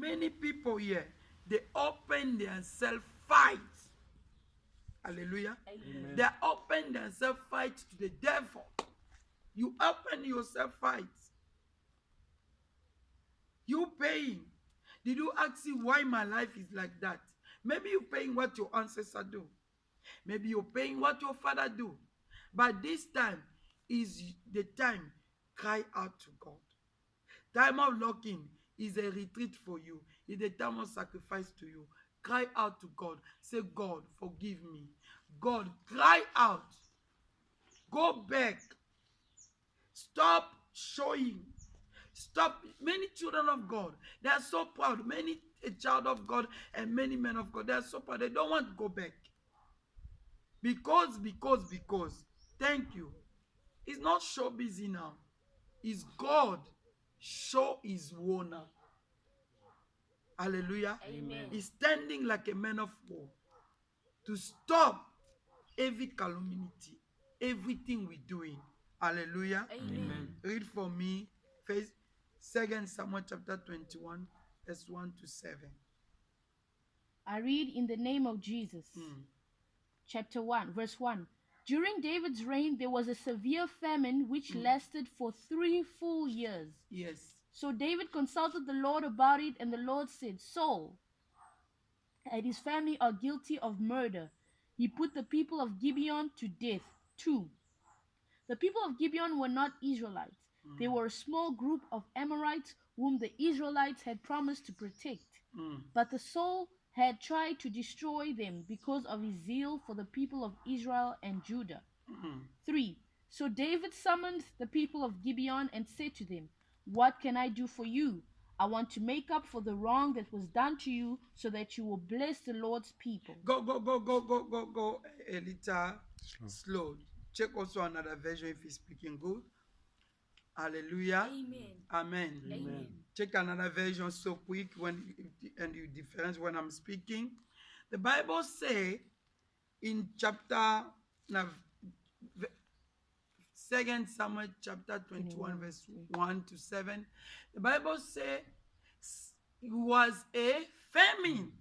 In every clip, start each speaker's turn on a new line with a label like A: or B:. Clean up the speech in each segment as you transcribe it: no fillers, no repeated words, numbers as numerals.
A: Many people here, they open themselves fight. Hallelujah.
B: Amen.
A: They open themselves fight to the devil. You open yourself fight. You paying. Did you ask you why my life is like that? Maybe you're paying what your ancestors do. Maybe you're paying what your father do. But this time is the time cry out to God. Time of locking is a retreat for you. It's a time of sacrifice to you. Cry out to God. Say, God, forgive me. God, cry out. Go back. Stop showing. Stop. Many children of God, they are so proud. Many a child of God and many men of God, they are so proud. They don't want to go back. Because. Thank you. It's not show busy now. It's God show his owner. Hallelujah.
B: Amen.
A: He's standing like a man of war to stop every calamity, everything we're doing. Hallelujah.
B: Amen.
A: Read for me first 2 Samuel chapter 21, verse 1 to 7.
C: I read in the name of Jesus. Chapter 1, verse 1. During David's reign, there was a severe famine which lasted for 3 full years.
A: Yes.
C: So David consulted the Lord about it, and the Lord said, Saul and his family are guilty of murder. He put the people of Gibeon to death. 2. The people of Gibeon were not Israelites. They were a small group of Amorites whom the Israelites had promised to protect. But the Saul had tried to destroy them because of his zeal for the people of Israel and Judah. 3. So David summoned the people of Gibeon and said to them, What can I do for you? I want to make up for the wrong that was done to you so that you will bless the Lord's people.
A: Go, a little slow. Check also another version if he's speaking good. Hallelujah.
B: Amen.
A: Amen.
B: Amen.
A: Check another version so quick and you difference when I'm speaking. The Bible say in chapter 2 Samuel chapter 21 verse 1 to 7. The Bible say it was a famine.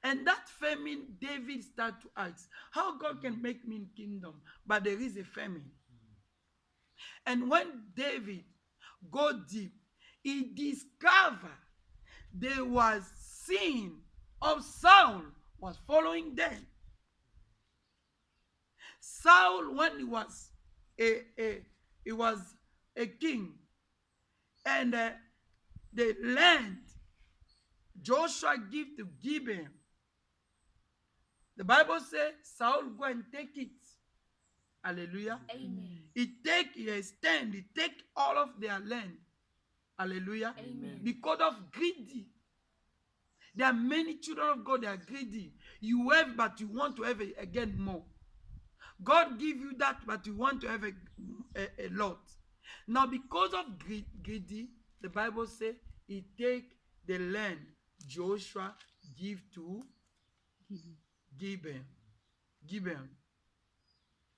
A: And that famine, David started to ask, how God can make me in kingdom, but there is a famine. And when David go deep, he discovered there was sin of Saul was following them. Saul, when he was a king, and the land Joshua give to Gibeon, the Bible says Saul go and take it. Hallelujah.
B: Amen.
A: He take all of their land. Hallelujah.
B: Amen.
A: Because of greedy. There are many children of God that are greedy. You have, but you want to have again more. God give you that, but you want to have a lot. Now, because of greedy, the Bible says he take the land Joshua give to Gibeon.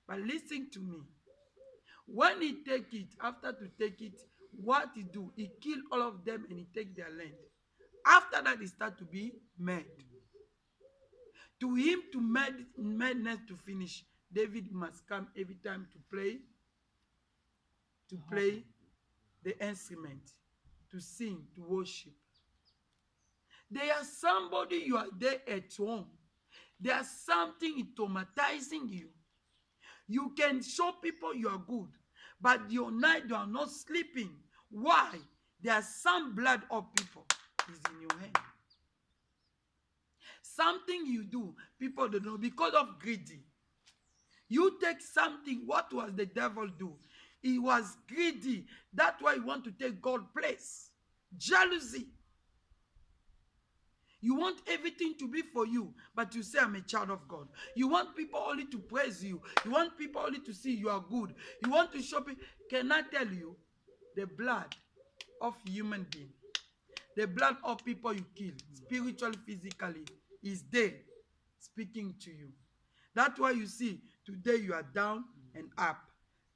A: But listen to me. When he take it, after to take it, what he do? He kill all of them and he take their land. After that, he start to be mad. To him, to madness to finish, David must come every time to play the instrument, to sing, to worship. There is somebody you are there at home. There's something traumatizing you. You can show people you are good, but your night you are not sleeping. Why? There's some blood of people is in your hand. Something you do, people don't know because of greedy. You take something, what was the devil do? He was greedy. That's why he want to take God's place. Jealousy. You want everything to be for you, but you say, I'm a child of God. You want people only to praise you. You want people only to see you are good. You want to show people. Can I tell you, the blood of human being, the blood of people you kill, spiritually, physically, is there speaking to you. That's why you see, today you are down and up.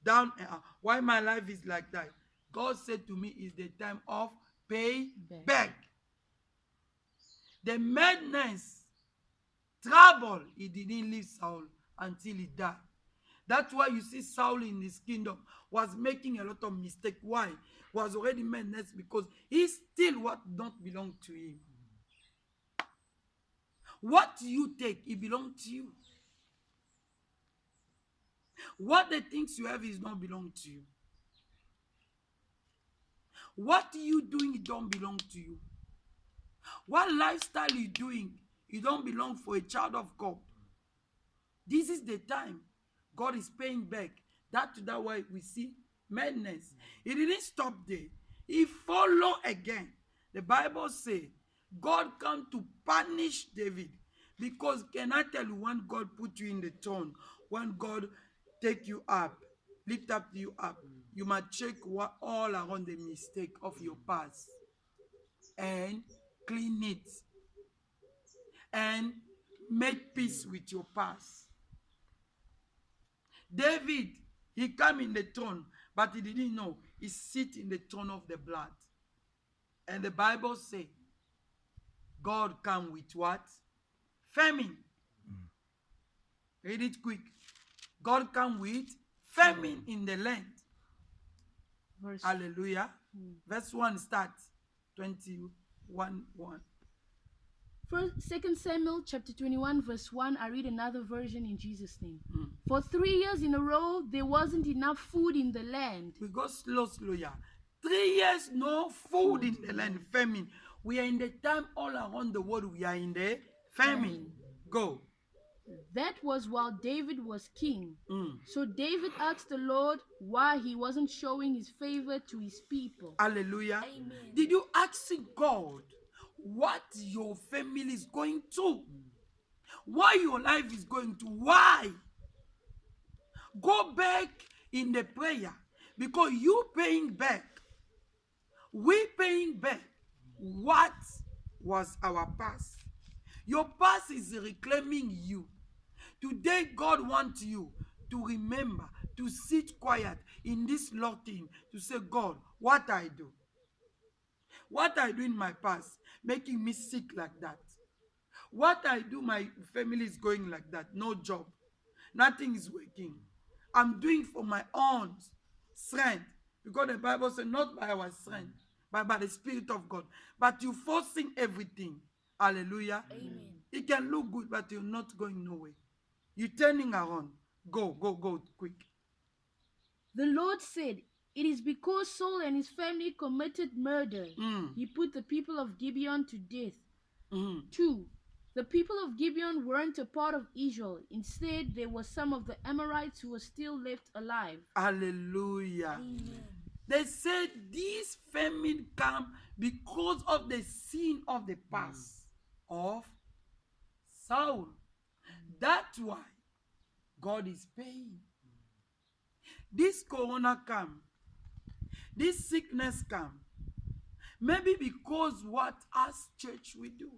A: Down and up. Why my life is like that? God said to me, it's the time of pay back. The madness, trouble, he didn't leave Saul until he died. That's why you see Saul in his kingdom was making a lot of mistakes. Why? Was already madness because he still what don't belong to him. What you take, it belongs to you. What the things you have is not belong to you. What you doing, it don't belong to you. What lifestyle you doing, it don't belong for a child of God. This is the time God is paying back. That's why we see madness. He didn't stop there. He followed again. The Bible says God come to punish David. Because can I tell you, when God put you in the throne, when God take you up, lift up you up, you must check what all around the mistake of your past and clean it and make peace with your past. David, he come in the throne, but he didn't know he sit in the throne of the blood. And the Bible say, God come with what? Famine. Read it quick. God come with famine in the land.
C: Verse
A: Hallelujah. Verse 1 starts. 21:1.
C: First, 2 Samuel chapter 21 verse 1. I read another version in Jesus' name. For 3 years in a row, there wasn't enough food in the land.
A: We go slow, yeah. 3 years, no food in the land, famine. We are in the time all around the world, we are in the famine. Go.
C: That was while David was king. So David asked the Lord why he wasn't showing his favor to his people.
A: Hallelujah.
B: Amen.
A: Did you ask God what your family is going to? Why your life is going to? Why? Go back in the prayer because you paying back. We paying back what was our past. Your past is reclaiming you. Today, God wants you to remember, to sit quiet in this locking, to say, God, what I do? What I do in my past, making me sick like that. What I do, my family is going like that. No job. Nothing is working. I'm doing for my own strength. Because the Bible says, not by our strength, but by the Spirit of God. But you're forcing everything. Hallelujah.
B: Amen.
A: It can look good, but you're not going nowhere. You're turning around. Go quick.
C: The Lord said, it is because Saul and his family committed murder. He put the people of Gibeon to death. 2. The people of Gibeon weren't a part of Israel. Instead, there were some of the Amorites who were still left alive.
A: Hallelujah.
B: Amen.
A: They said this famine come because of the sin of the past of Saul. That's why God is paying. This corona come. This sickness come. Maybe because what us church we do.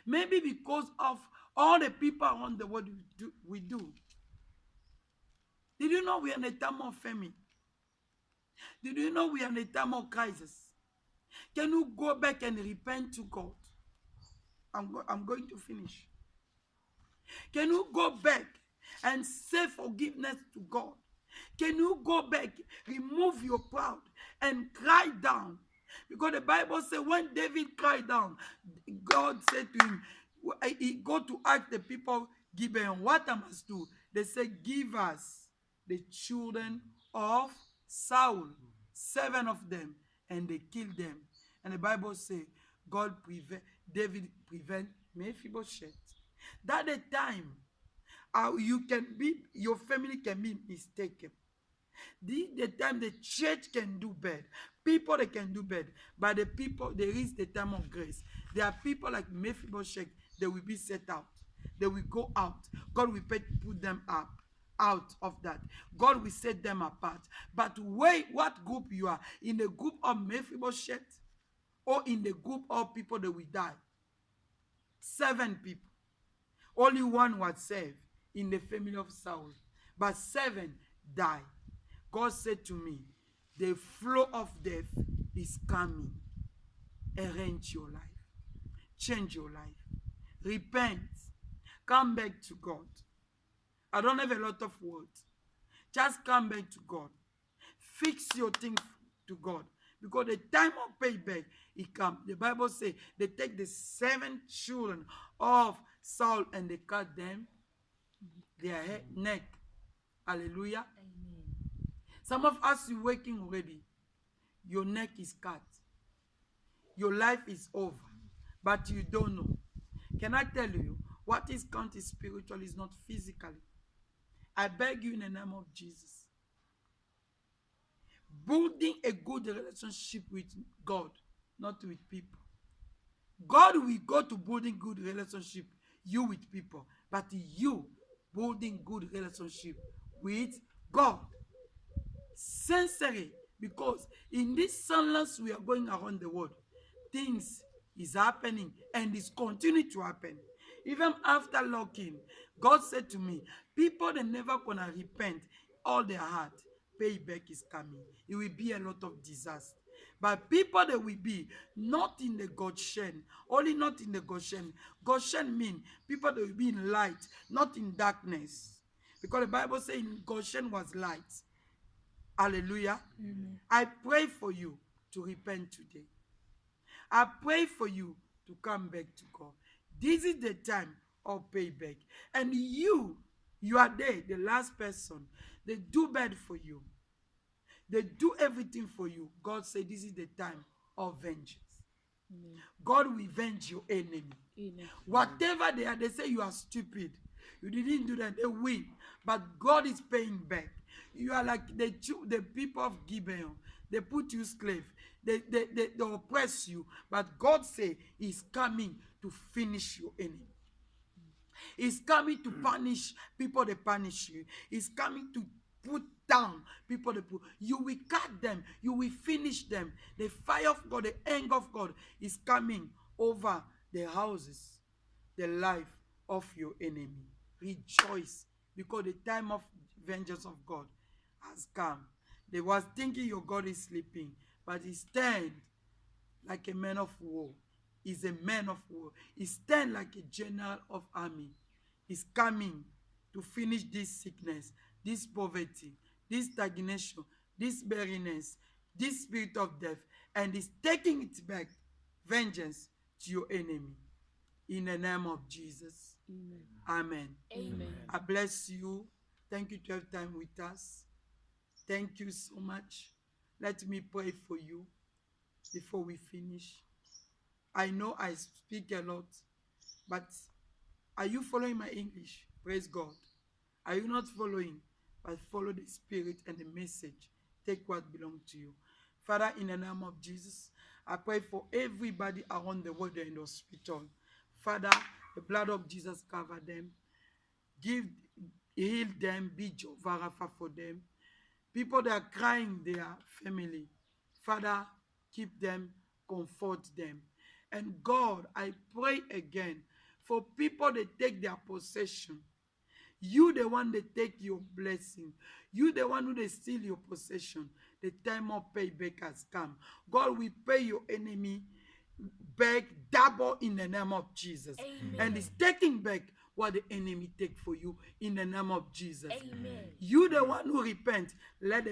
A: Maybe because of all the people around the world we do. Did you know we are in a time of famine? Did you know we are in a time of crisis? Can you go back and repent to God? I'm going to finish. Can you go back and say forgiveness to God? Can you go back, remove your pride, and cry down? Because the Bible says when David cried down, God said to him, he go to ask the people, Gibeon, what I must do? They said, give us the children of Saul, 7 of them, and they killed them. And the Bible says, David prevent Mephibosheth. That the time your family can be mistaken. The time the church can do bad. People, they can do bad. But the people, there is the time of grace. There are people like Mephibosheth, they will be set out. They will go out. God will put them out of that. God will set them apart. But wait, what group you are? In the group of Mephibosheth or in the group of people that will die? 7 people. Only 1 was saved in the family of Saul. But 7 died. God said to me, the flow of death is coming. Arrange your life. change your life. Repent. Come back to God. I don't have a lot of words. Just come back to God. Fix your things to God. Because the time of payback, it comes. The Bible says they take the 7 children of Saul and they cut them their neck. Hallelujah.
C: Amen.
A: Some of us, you're working already. Your neck is cut. Your life is over. But you don't know. Can I tell you, what is counted spiritual is not physically. I beg you in the name of Jesus. Building a good relationship with God, not with people. God will go to building good relationship, you with people, but you building good relationship with God. Sincerely, because in this silence we are going around the world, things is happening and is continuing to happen. Even after locking, God said to me, people they never gonna repent all their heart. Payback is coming. It will be a lot of disaster. But people that will be not in the Goshen, only not in the Goshen. Goshen mean people that will be in light, not in darkness. Because the Bible says in Goshen was light. Hallelujah.
C: Amen.
A: I pray for you to repent today. I pray for you to come back to God. This is the time of payback. And you are there, the last person. They do bad for you. They do everything for you. God said this is the time of vengeance.
C: Amen.
A: God will venge your enemy.
C: Amen.
A: Whatever they are, they say you are stupid. You didn't do that. They win. But God is paying back. You are like the people of Gibeon. They put you slave. They oppress you. But God say He's coming to finish your enemy. He's coming to punish people that punish you. He's coming to put down people that put. You will cut them. You will finish them. The fire of God, the anger of God is coming over the houses, the life of your enemy. Rejoice, because the time of vengeance of God has come. They was thinking your God is sleeping, but He stand like a man of war. He's a man of war. He stand like a general of army. He's coming to finish this sickness, this poverty, this stagnation, this barrenness, this spirit of death, and He's taking it back, vengeance to your enemy. In the name of Jesus.
C: Amen.
A: Amen.
C: Amen.
A: I bless you. Thank you to have time with us. Thank you so much. Let me pray for you before we finish. I know I speak a lot, but are you following my English? Praise God. Are you not following? But follow the Spirit and the message. Take what belongs to you. Father, in the name of Jesus, I pray for everybody around the world in the hospital. Father, the blood of Jesus cover them. Heal them. Be Jehovah Rapha for them. People that are crying, their family. Father, keep them, comfort them. And God, I pray again for people that take their possession. You the one that take your blessing. You the one who they steal your possession. The time of payback has come. God will pay your enemy back double in the name of Jesus.
B: Amen.
A: And He's taking back what the enemy take for you in the name of Jesus.
B: Amen.
A: You the one who repent, let the